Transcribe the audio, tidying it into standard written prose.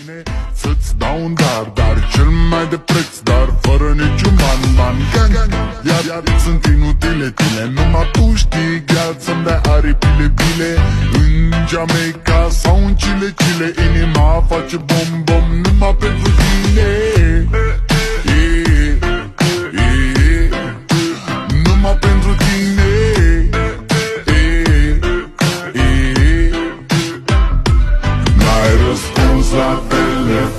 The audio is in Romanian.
mine să-ți dau un dar cel mai de preț, dar fără niciun ban. Iar sunt inutile tine, numai tu știi chiar să-mi dai aripile bile. În Jamaica sau în Chile, inima face bom numai pentru tine. Numai pentru tine. N-ai răspuns la telefon,